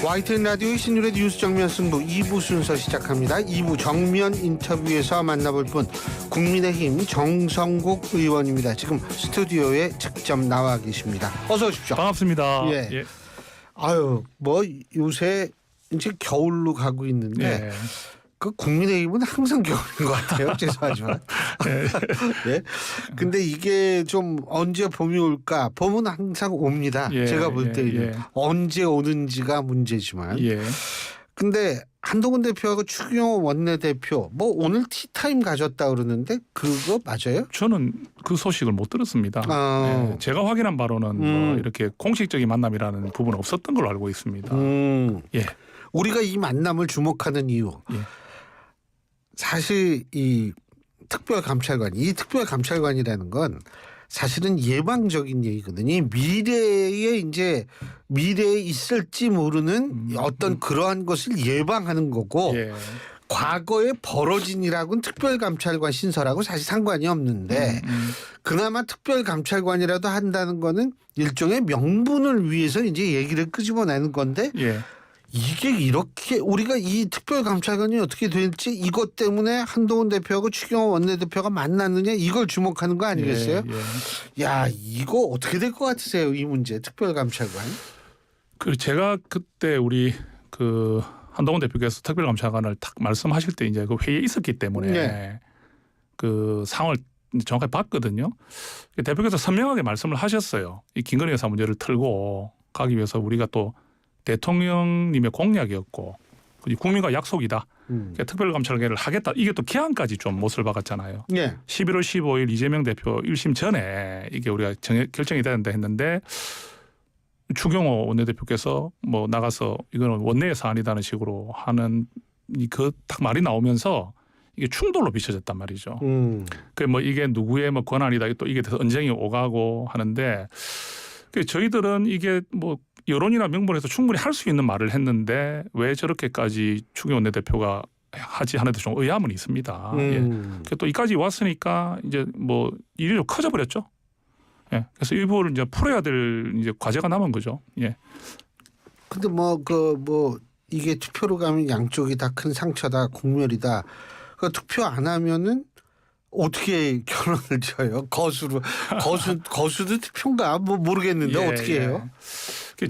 YTN 라디오의 신율의 뉴스 정면 승부 2부 순서 시작합니다. 2부 정면 인터뷰에서 만나볼 분 국민의힘 정성국 의원입니다. 지금 스튜디오에 직접 나와 계십니다. 어서 오십시오. 반갑습니다. 예. 예. 아유, 뭐 요새 이제 겨울로 가고 있는데 예. 그 국민의힘은 항상 겨울인 것 같아요. 죄송하지만. 예. 근데 이게 좀 언제 봄이 올까? 봄은 항상 옵니다. 예. 제가 볼 때는 예. 언제 오는지가 문제지만. 예. 근데 한동훈 대표하고 추경호 원내대표 뭐 오늘 티타임 가졌다 그러는데 그거 맞아요? 저는 그 소식을 못 들었습니다. 예. 제가 확인한 바로는 뭐 이렇게 공식적인 만남이라는 부분은 없었던 걸로 알고 있습니다. 예. 우리가 이 만남을 주목하는 이유. 예. 사실 이 특별감찰관이라는 건 사실은 예방적인 얘기거든요. 미래에 있을지 모르는 어떤 그러한 것을 예방하는 거고 예. 과거에 벌어진 일하고는 특별감찰관 신설하고 사실 상관이 없는데 그나마 특별감찰관이라도 한다는 거는 일종의 명분을 위해서 이제 얘기를 끄집어내는 건데 예. 이게 이렇게 우리가 이 특별감찰관이 어떻게 될지 이것 때문에 한동훈 대표하고 추경호 원내대표가 만났느냐 이걸 주목하는 거 아니겠어요? 예. 야, 이거 어떻게 될 것 같으세요? 이 문제 특별감찰관. 그 제가 그때 우리 그 한동훈 대표께서 특별감찰관을 딱 말씀하실 때 이제 그 회의에 있었기 때문에 네. 그 상황을 정확하게 봤거든요. 대표께서 선명하게 말씀을 하셨어요. 이 김건희 여사 문제를 틀고 가기 위해서 우리가 또 대통령님의 공약이었고 국민과 약속이다. 특별감찰관을 하겠다. 이게 또 기한까지 좀 못을 박았잖아요. 네. 11월 15일 이재명 대표 1심 전에 이게 우리가 결정이 돼야 된다 했는데 추경호 원내대표께서 뭐 나가서 이거는 원내의 사안이라는 식으로 하는 그 딱 말이 나오면서 이게 충돌로 비춰졌단 말이죠. 그 뭐 이게 누구의 뭐 권한이다. 또 이게 돼서 언쟁이 오가고 하는데 저희들은 이게 뭐 여론이나 명분에서 충분히 할 수 있는 말을 했는데 왜 저렇게까지 추경호 원내대표가 하지 하는데 좀 의아함은 있습니다. 예. 또 이까지 왔으니까 이제 뭐 일이 좀 커져 버렸죠. 예. 그래서 일부를 이제 풀어야 될 이제 과제가 남은 거죠. 예. 근데 뭐 이게 투표로 가면 양쪽이 다 큰 상처다, 공멸이다. 그 투표 안 하면은 어떻게 결론을 지어요? 거수도 투표인가 뭐 모르겠는데 예, 어떻게 해요?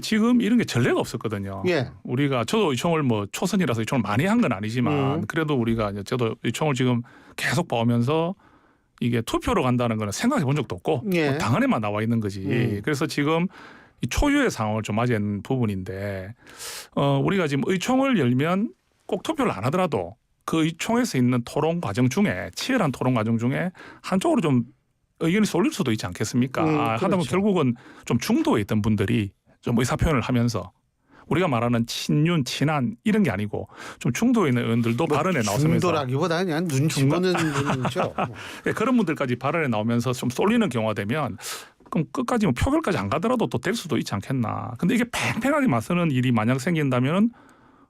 지금 이런 게 전례가 없었거든요. 예. 우리가 저도 의총을 뭐 초선이라서 의총을 많이 한 건 아니지만 그래도 우리가 이제 저도 의총을 지금 계속 봐오면서 이게 투표로 간다는 거는 생각해 본 적도 없고 예. 뭐 당헌에만 나와 있는 거지. 그래서 지금 이 초유의 상황을 좀 맞이한 부분인데 우리가 지금 의총을 열면 꼭 투표를 안 하더라도 그 의총에서 있는 토론 과정 중에 치열한 토론 과정 중에 한쪽으로 좀 의견이 쏠릴 수도 있지 않겠습니까? 하다 보면 그렇죠. 결국은 좀 중도에 있던 분들이 좀 의사표현을 하면서 우리가 말하는 친윤, 친한 이런 게 아니고 좀 중도에 있는 의원들도 뭐 발언에 나오면서 중도라기보다 그냥 눈치 보는 분이죠. 그런 분들까지 발언에 나오면서 좀 쏠리는 경우가 되면 그럼 끝까지 뭐 표결까지 안 가더라도 또 될 수도 있지 않겠나. 근데 이게 팽팽하게 맞서는 일이 만약 생긴다면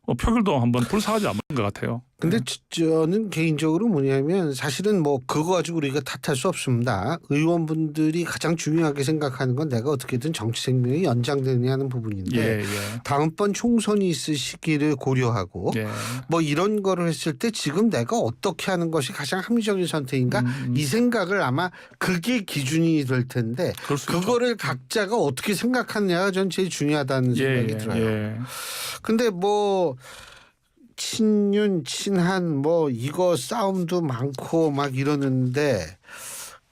표결도 한번 불사하지 않는 것 같아요. 근데 저는 개인적으로 뭐냐면 사실은 뭐 그거 가지고 우리가 탓할 수 없습니다. 의원분들이 가장 중요하게 생각하는 건 내가 어떻게든 정치 생명이 연장되느냐 하는 부분인데 예. 다음번 총선이 있을 시기를 고려하고 예. 뭐 이런 거를 했을 때 지금 내가 어떻게 하는 것이 가장 합리적인 선택인가 이 생각을 아마 그게 기준이 될 텐데 그거를 각자가 어떻게 생각하느냐가 전 제일 중요하다는 생각이 들어요. 근데 뭐 친윤, 친한 뭐 이거 싸움도 많고 막 이러는데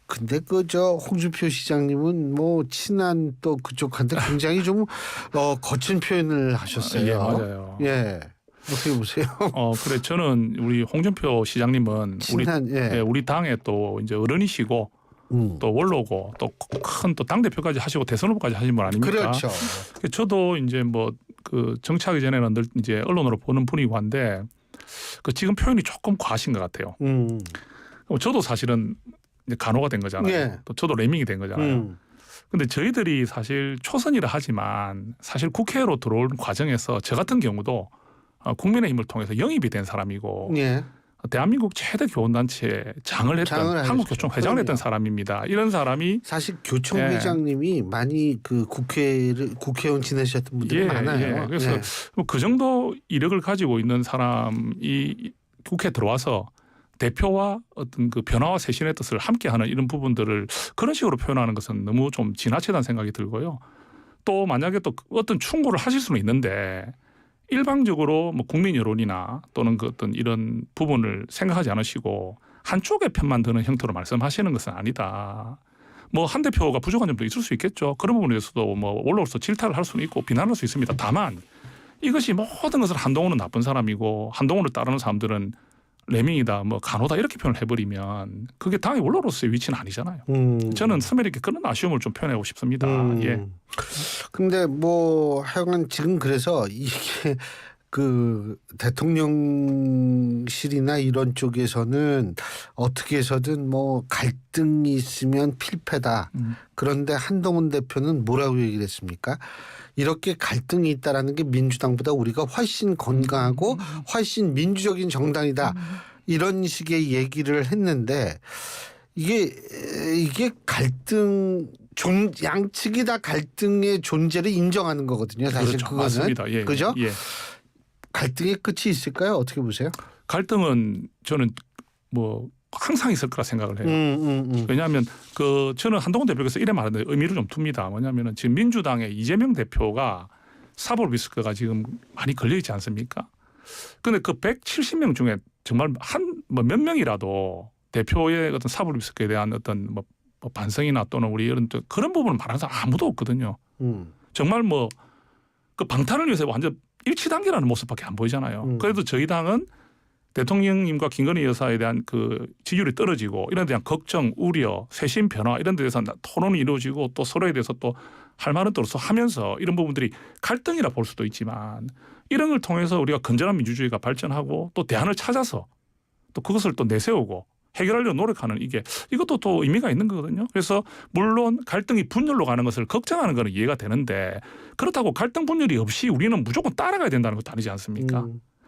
근데 홍준표 시장님은 뭐 친한 또 그쪽한테 굉장히 좀 거친 표현을 하셨어요. 예, 맞아요. 예. 어떻게 보세요? 그래 저는 우리 홍준표 시장님은 친한, 우리 당의 또 이제 어른이시고 또 원로고 또 큰 또 당 대표까지 하시고 대선 후보까지 하신 분 아닙니까? 그렇죠. 저도 이제 뭐 그 정치하기 전에는 늘 이제 언론으로 보는 분이고 한데 그 지금 표현이 조금 과하신 것 같아요. 저도 사실은 이제 간호가 된 거잖아요. 예. 또 저도 레밍이 된 거잖아요. 근데 저희들이 사실 초선이라 하지만 사실 국회로 들어온 과정에서 저 같은 경우도 국민의힘을 통해서 영입이 된 사람이고 예. 대한민국 최대 교원단체 장을 했던 한국교총 회장을 했던 사람입니다. 이런 사람이 사실 교총 회장님이 많이 그 국회의원 지내셨던 분들이 많아요. 그래서 그 정도 이력을 가지고 있는 사람이 국회에 들어와서 대표와 어떤 그 변화와 쇄신의 뜻을 함께하는 이런 부분들을 그런 식으로 표현하는 것은 너무 좀 지나치다는 생각이 들고요. 또 만약에 또 어떤 충고를 하실 수는 있는데 일방적으로 뭐 국민 여론이나 또는 그 어떤 이런 부분을 생각하지 않으시고 한쪽의 편만 드는 형태로 말씀하시는 것은 아니다. 뭐 한 대표가 부족한 점도 있을 수 있겠죠. 그런 부분에 대해서도 뭐 원로로서 질타를 할 수는 있고 비난할 수 있습니다. 다만 이것이 모든 것을 한동훈은 나쁜 사람이고 한동훈을 따르는 사람들은 레밍이다, 뭐 간호다 이렇게 표현을 해버리면 그게 당의 원로로서의 위치는 아니잖아요. 저는 스멜에게 그런 아쉬움을 좀 표현하고 싶습니다. 예. 근데 뭐 하여간 지금 그래서 이게 그 대통령실이나 이런 쪽에서는 어떻게 해서든 뭐 갈등이 있으면 필패다. 그런데 한동훈 대표는 뭐라고 얘기를 했습니까? 이렇게 갈등이 있다라는 게 민주당보다 우리가 훨씬 건강하고 훨씬 민주적인 정당이다. 이런 식의 얘기를 했는데 이게 갈등 양측이 다 갈등의 존재를 인정하는 거거든요. 사실 그렇죠. 그거는 맞습니다. 예, 그죠? 예. 갈등의 끝이 있을까요? 어떻게 보세요? 갈등은 저는 뭐 항상 있을 거라 생각을 해요. 왜냐하면 그 저는 한동훈 대표께서 이래 말하는데 의미를 좀 둡니다. 뭐냐면은 지금 민주당의 이재명 대표가 사법 리스크가 지금 많이 걸려 있지 않습니까? 그런데 그 170명 중에 정말 몇 명이라도 대표의 어떤 사법 리스크에 대한 어떤 뭐 반성이나 또는 우리 이런 그런 부분을 말하는 사람 아무도 없거든요. 정말 뭐 그 방탄을 위해서 완전 일치단계라는 모습밖에 안 보이잖아요. 그래도 저희 당은 대통령님과 김건희 여사에 대한 그 지지율이 떨어지고 이런 데 대한 걱정, 우려, 쇄신 변화 이런 데 대해서 토론이 이루어지고 또 서로에 대해서 또 할 말은 또 하면서 이런 부분들이 갈등이라 볼 수도 있지만 이런 걸 통해서 우리가 건전한 민주주의가 발전하고 또 대안을 찾아서 또 그것을 또 내세우고 해결하려고 노력하는 이것도 또 의미가 있는 거거든요. 그래서 물론 갈등이 분열로 가는 것을 걱정하는 것은 이해가 되는데 그렇다고 갈등 분열이 없이 우리는 무조건 따라가야 된다는 것도 아니지 않습니까?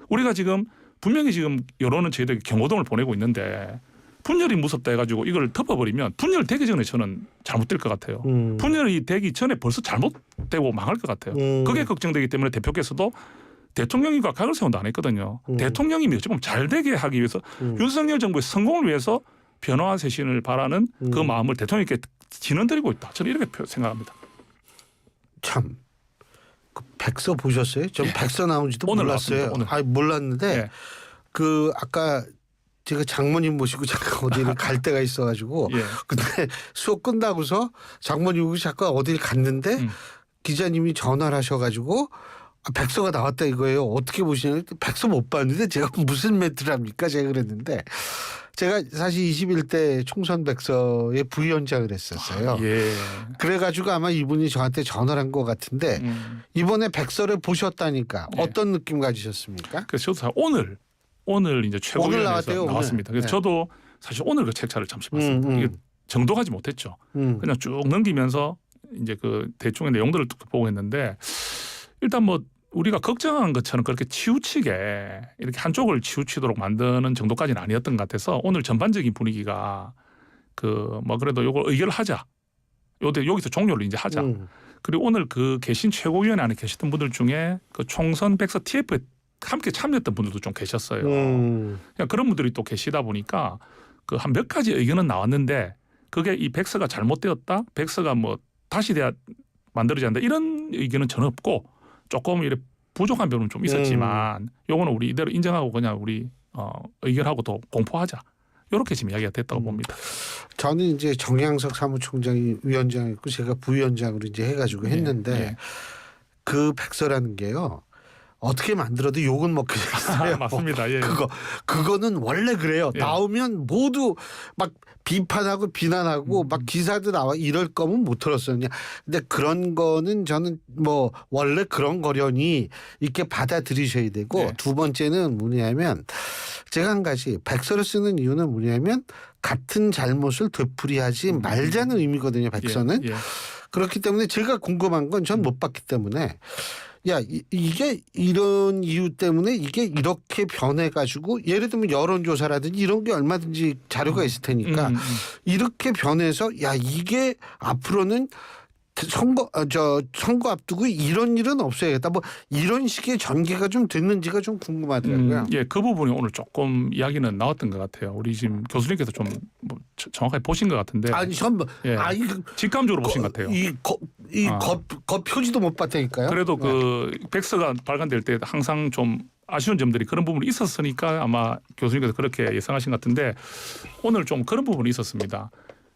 우리가 지금 분명히 지금 여론은 저희들에게 경고등을 보내고 있는데 분열이 무섭다 해가지고 이걸 덮어버리면 분열되기 전에 저는 잘못될 것 같아요. 분열이 되기 전에 벌써 잘못되고 망할 것 같아요. 그게 걱정되기 때문에 대표께서도 대통령님과 각을 세운다 안 했거든요. 대통령님이 어찌 보면 잘 되게 하기 위해서 윤석열 정부의 성공을 위해서 변화와 쇄신을 바라는 그 마음을 대통령께 진언드리고 있다. 저는 이렇게 생각합니다. 참. 그 백서 보셨어요? 전 백서 나온지도 오늘 몰랐어요. 몰랐는데 그 아까 제가 장모님 모시고 잠깐 어디를 갈 때가 있어가지고 근데 수업 끝나고서 장모님 모시고 잠깐 어디를 갔는데 기자님이 전화를 하셔가지고 백서가 나왔다 이거예요. 어떻게 보시냐면 백서 못 봤는데 제가 무슨 멘트를 합니까? 제가 그랬는데 제가 사실 21대 총선 백서의 부위원장을 했었어요. 그래가지고 아마 이분이 저한테 전화를 한 것 같은데 이번에 백서를 보셨다니까 어떤 느낌 가지셨습니까? 그래서 저도 오늘 이제 최고위원회에서 나왔습니다. 그래서 저도 사실 오늘 그 책자를 잠시 봤습니다. 이게 정독하지 못했죠. 그냥 쭉 넘기면서 이제 그 대충의 내용들을 쭉 보고 했는데 일단 뭐 우리가 걱정한 것처럼 그렇게 치우치게 이렇게 한쪽을 치우치도록 만드는 정도까지는 아니었던 것 같아서 오늘 전반적인 분위기가 그 뭐 그래도 요걸 의결하자. 여기서 종료를 이제 하자. 그리고 오늘 그 계신 최고위원회 안에 계셨던 분들 중에 그 총선 백서 TF에 함께 참여했던 분들도 좀 계셨어요. 그런 분들이 또 계시다 보니까 그 한 몇 가지 의견은 나왔는데 그게 이 백서가 잘못되었다. 백서가 뭐 다시 만들어져야 한다. 이런 의견은 전혀 없고 조금 이렇게 부족한 부분은 좀 있었지만 요거는 우리 이대로 인정하고 그냥 우리 의결하고 또 공포하자. 이렇게 지금 이야기가 됐다고 봅니다. 저는 이제 정양석 사무총장이 위원장이었고 제가 부위원장으로 이제 해가지고 했는데 그 백서라는 게요. 어떻게 만들어도 욕은 먹게 됐어요. 맞습니다. 그거는 원래 그래요. 나오면 모두 막 비판하고 비난하고 막 기사도 나와 이럴 거면 못 들었었냐. 근데 그런 거는 저는 뭐 원래 그런 거려니 이렇게 받아들이셔야 되고 두 번째는 뭐냐면 제가 한 가지 백서를 쓰는 이유는 뭐냐면 같은 잘못을 되풀이하지 말자는 의미거든요. 백서는. 그렇기 때문에 제가 궁금한 건 전 못 봤기 때문에 야 이게 이런 이유 때문에 이게 이렇게 변해가지고 예를 들면 여론조사라든지 이런 게 얼마든지 자료가 있을 테니까 이렇게 변해서 야 이게 앞으로는 선거 앞두고 이런 일은 없어야겠다. 뭐 이런 식의 전개가 좀 됐는지가 좀 궁금하더라고요. 예, 그 부분이 오늘 조금 이야기는 나왔던 것 같아요. 우리 지금 교수님께서 좀 뭐 정확하게 보신 것 같은데. 아니 전 예, 직감적으로 보신 것 같아요. 거 표지도 못 봤다니까요. 그래도 그 백서가 발간될 때 항상 좀 아쉬운 점들이 그런 부분이 있었으니까 아마 교수님께서 그렇게 예상하신 것 같은데 오늘 좀 그런 부분이 있었습니다.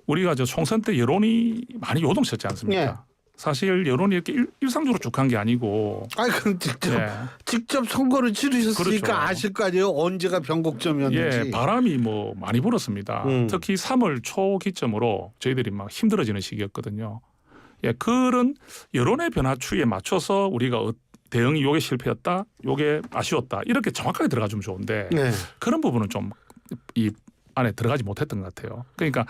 우리가 저 총선 때 여론이 많이 요동쳤지 않습니까? 예. 사실 여론이 이렇게 일상적으로 쭉 간 게 아니고. 아니 그럼 직접 선거를 치르셨으니까 그렇죠. 아실 거 아니에요. 언제가 변곡점이었는지. 예, 바람이 뭐 많이 불었습니다. 특히 3월 초 기점으로 저희들이 막 힘들어지는 시기였거든요. 예, 그런 여론의 변화 추이에 맞춰서 우리가 대응이 요게 실패였다, 요게 아쉬웠다 이렇게 정확하게 들어가주면 좋은데 네. 그런 부분은 좀 이 안에 들어가지 못했던 것 같아요. 그러니까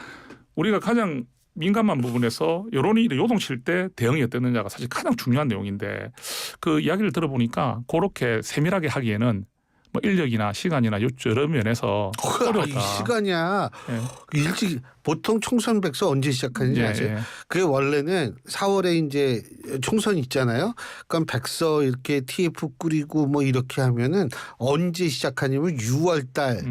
우리가 가장 민감한 부분에서 여론이 요동칠 때 대응이 어땠느냐가 사실 가장 중요한 내용인데 그 이야기를 들어보니까 그렇게 세밀하게 하기에는 뭐 인력이나 시간이나 여러 면에서 어렵다. 이 시간이야. 예. 일찍 보통 총선 백서 언제 시작하는지 아세요? 예. 그게 원래는 4월에 이제 총선 있잖아요. 그럼 백서 이렇게 TF 꾸리고 뭐 이렇게 하면은 언제 시작하냐면 6월 달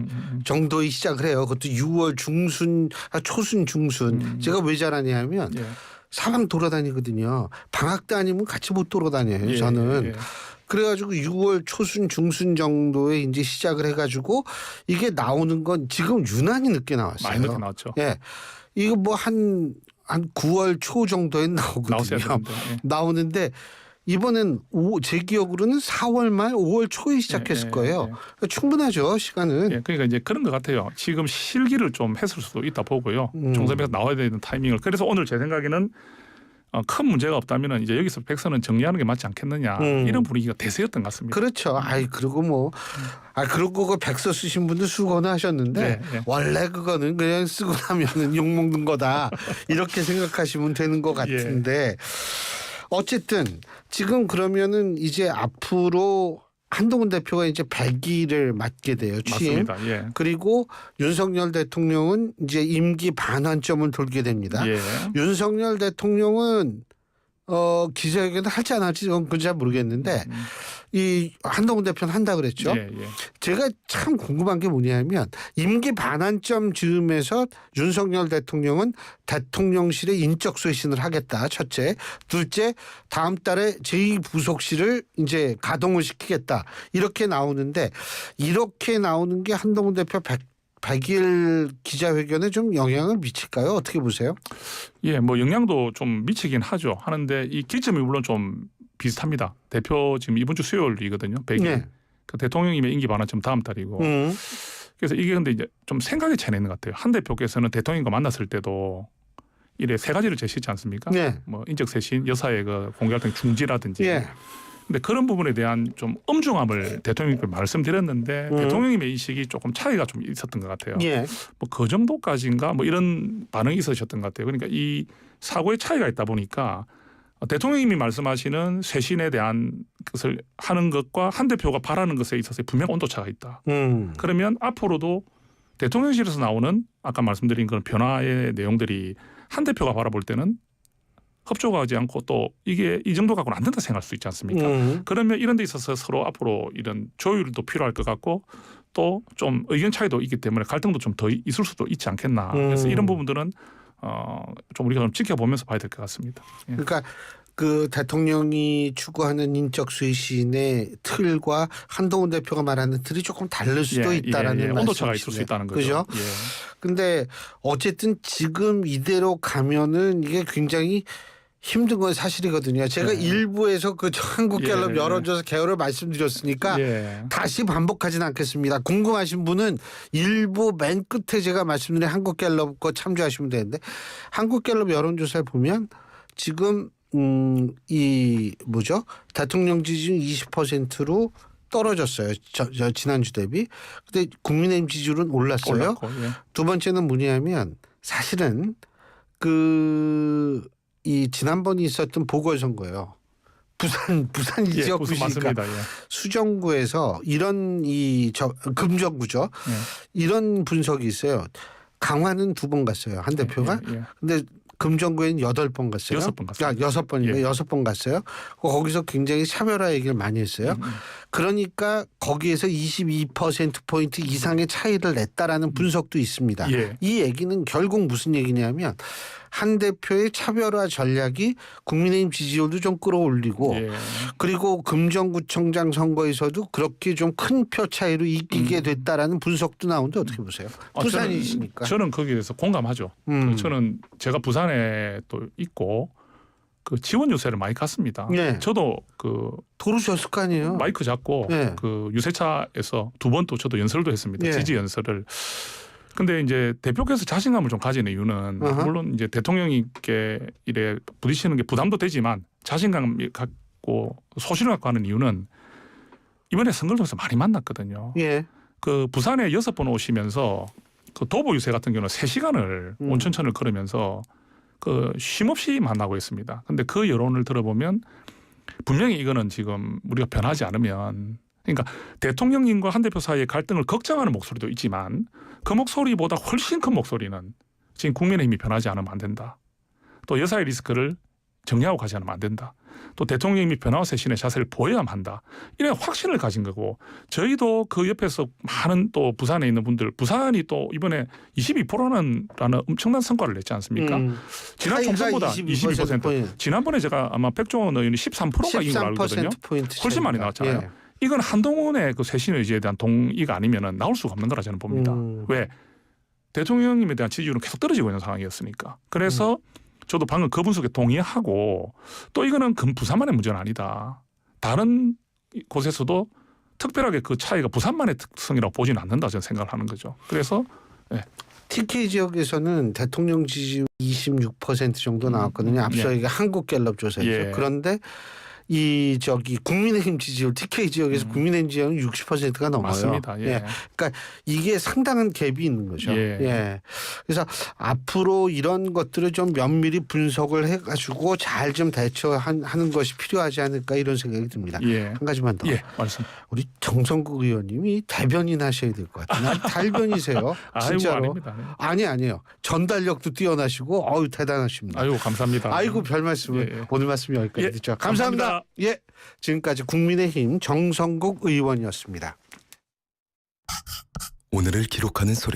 정도에 시작을 해요. 그것도 6월 중순, 초순 중순. 제가 왜 잘하냐면 예. 사방 돌아다니거든요. 방학 때 아니면 같이 못 돌아다녀요. 예. 저는. 예. 그래가지고 6월 초순 중순 정도에 이제 시작을 해가지고 이게 나오는 건 지금 유난히 늦게 나왔어요. 많이 늦게 나왔죠. 예, 이거 뭐 한 9월 초 정도에 나오거든요. 나왔어야 되는데. 예. 나오는데 이번엔 제 기억으로는 4월 말 5월 초에 시작했을 거예요. 그러니까 충분하죠 시간은. 예, 그러니까 이제 그런 것 같아요. 지금 실기를 좀 했을 수도 있다 보고요. 총선에서 나와야 되는 타이밍을. 그래서 오늘 제 생각에는 큰 문제가 없다면 이제 여기서 백서는 정리하는 게 맞지 않겠느냐 이런 분위기가 대세였던 것 같습니다. 그렇죠. 그리고 뭐 그리고 그 백서 쓰신 분들 수고는 하셨는데 네. 원래 그거는 그냥 쓰고 나면은 욕 먹는 거다 이렇게 생각하시면 되는 것 같은데 어쨌든 지금 그러면은 이제 앞으로 한동훈 대표가 이제 100일을 맡게 돼요. 취임. 맞습니다. 예. 그리고 윤석열 대통령은 이제 임기 반환점을 돌게 됩니다. 예. 윤석열 대통령은 기자회견을 할지 안 할지 그건 잘 모르겠는데 이 한동훈 대표는 한다 그랬죠. 예. 제가 참 궁금한 게 뭐냐면 임기 반환점 즈음에서 윤석열 대통령은 대통령실에 인적 쇄신을 하겠다. 첫째. 둘째, 다음 달에 제2부속실을 이제 가동을 시키겠다. 이렇게 나오는데 이렇게 나오는 게 한동훈 대표 100일 기자회견에 좀 영향을 미칠까요? 어떻게 보세요? 예, 뭐 영향도 좀 미치긴 하는데 이 기점이 물론 좀 비슷합니다. 대표 지금 이번 주 수요일이거든요. 100일. 네. 그 대통령님의 임기 반환점 다음 달이고. 그래서 이게 근데 이제 좀 생각의 차이가 있는 것 같아요. 한 대표께서는 대통령과 만났을 때도 이래 세 가지를 제시했지 않습니까? 네. 뭐 인적 쇄신, 여사의 그 공개활동 중지라든지. 예. 근데 그런 부분에 대한 좀 엄중함을 대통령님께 말씀드렸는데 대통령님의 인식이 조금 차이가 좀 있었던 것 같아요. 예. 뭐 그 정도까지인가 뭐 이런 반응이 있으셨던 것 같아요. 그러니까 이 사고의 차이가 있다 보니까 대통령님이 말씀하시는 쇄신에 대한 것을 하는 것과 한 대표가 바라는 것에 있어서 분명 온도차가 있다. 그러면 앞으로도 대통령실에서 나오는 아까 말씀드린 그런 변화의 내용들이 한 대표가 바라볼 때는 협조하지 않고 또 이게 이 정도 갖고는 안 된다 생각할 수 있지 않습니까? 그러면 이런 데 있어서 서로 앞으로 이런 조율도 필요할 것 같고 또 좀 의견 차이도 있기 때문에 갈등도 좀 더 있을 수도 있지 않겠나. 그래서 이런 부분들은 좀 우리가 좀 지켜보면서 봐야 될 것 같습니다. 예. 그러니까 그 대통령이 추구하는 인적 쇄신의 틀과 한동훈 대표가 말하는 틀이 조금 다를 수도 있다라는 말씀이시네요. 온도차가 있을 수 있다는 거죠. 그죠? 근데 어쨌든 지금 이대로 가면은 이게 굉장히 힘든 건 사실이거든요. 제가 일부에서 그 한국갤럽 여론조사 개요를 말씀드렸으니까 다시 반복하지는 않겠습니다. 궁금하신 분은 일부 맨 끝에 제가 말씀드린 한국갤럽 거 참조하시면 되는데 한국갤럽 여론조사를 보면 지금 이 뭐죠? 대통령 지지율 20%로 떨어졌어요. 지난주 대비. 근데 국민의힘 지지율은 올랐어요. 두 번째는 뭐냐면 사실은 이 지난번에 있었던 보궐선거예요. 부산 이 예, 지역구시니까 맞습니다. 예. 수정구에서 이런 금정구죠. 예. 이런 분석이 있어요. 강화는 2번 갔어요. 한 대표가. 예, 예. 근데 금정구에는 8번 갔어요. 6번 갔어요. 6번인가 예. 6번 갔어요. 거기서 굉장히 차별화 얘기를 많이 했어요. 그러니까 거기에서 22%포인트 이상의 차이를 냈다라는 분석도 있습니다. 예. 이 얘기는 결국 무슨 얘기냐면 한 대표의 차별화 전략이 국민의힘 지지율도 좀 끌어올리고 예. 그리고 금정구청장 선거에서도 그렇게 좀 큰 표 차이로 이기게 됐다라는 분석도 나오는데 어떻게 보세요? 부산이시니까. 저는 거기에 대해서 공감하죠. 저는 제가 부산에 또 있고 그 지원 유세를 많이 갔습니다. 네. 저도 그 도르셨을 거 아니에요. 마이크 잡고 네. 그 유세차에서 2번 또 저도 연설도 했습니다. 네. 지지 연설을. 근데 이제 대표께서 자신감을 좀 가지는 이유는 물론 이제 대통령님께 이래 부딪히는 게 부담도 되지만 자신감 갖고 소신을 갖고 하는 이유는 이번에 선거를 통해서 많이 만났거든요. 예. 그 부산에 6번 오시면서 그 도보 유세 같은 경우는 3시간을 온천천을 걸으면서 그 쉼없이 만나고 있습니다. 근데 그 여론을 들어보면 분명히 이거는 지금 우리가 변하지 않으면 그러니까 대통령님과 한 대표 사이의 갈등을 걱정하는 목소리도 있지만 그 목소리보다 훨씬 큰 목소리는 지금 국민의힘이 변하지 않으면 안 된다. 또 여사의 리스크를 정리하고 가지 않으면 안 된다. 또 대통령님이 변화와 쇄신의 자세를 보여야만 한다. 이런 확신을 가진 거고 저희도 그 옆에서 많은 또 부산에 있는 분들 부산이 또 이번에 22%라는 엄청난 성과를 냈지 않습니까? 지난 총선보다 22%. 지난번에 제가 아마 백종원 의원이 13%가 이긴 걸로 알거든요. 훨씬 많이 나왔잖아요. 예. 이건 한동훈의 그 쇄신 의지에 대한 동의가 아니면은 나올 수가 없는 거라 저는 봅니다. 왜? 대통령님에 대한 지지율은 계속 떨어지고 있는 상황이었으니까. 그래서 저도 방금 그 분석에 동의하고 또 이거는 부산만의 문제는 아니다. 다른 곳에서도 특별하게 그 차이가 부산만의 특성이라고 보지는 않는다 저는 생각을 하는 거죠. 그래서 TK 지역에서는 대통령 지지율 26% 정도 나왔거든요. 앞서 이게 한국갤럽 조사죠. 예. 그런데 이 국민의힘 지지율 TK 지역에서 국민의힘 지지율은 60%가 넘어요. 맞습니다. 예. 그러니까 이게 상당한 갭이 있는 거죠. 예. 그래서 앞으로 이런 것들을 좀 면밀히 분석을 해가지고 잘 좀 대처하는 것이 필요하지 않을까 이런 생각이 듭니다. 예. 한 가지만 더. 예, 말씀. 우리 정성국 의원님이 대변인 하셔야 될 것 같아요. 달변이세요. 진짜로. 아이고, 아닙니다. 아니요. 전달력도 뛰어나시고 어유 대단하십니다. 아이고 감사합니다. 아이고 별 말씀을. 오늘 말씀 여기까지 듣죠. 감사합니다. 예, 지금까지 국민의힘 정성국 의원이었습니다. 오늘을 기록하는 소리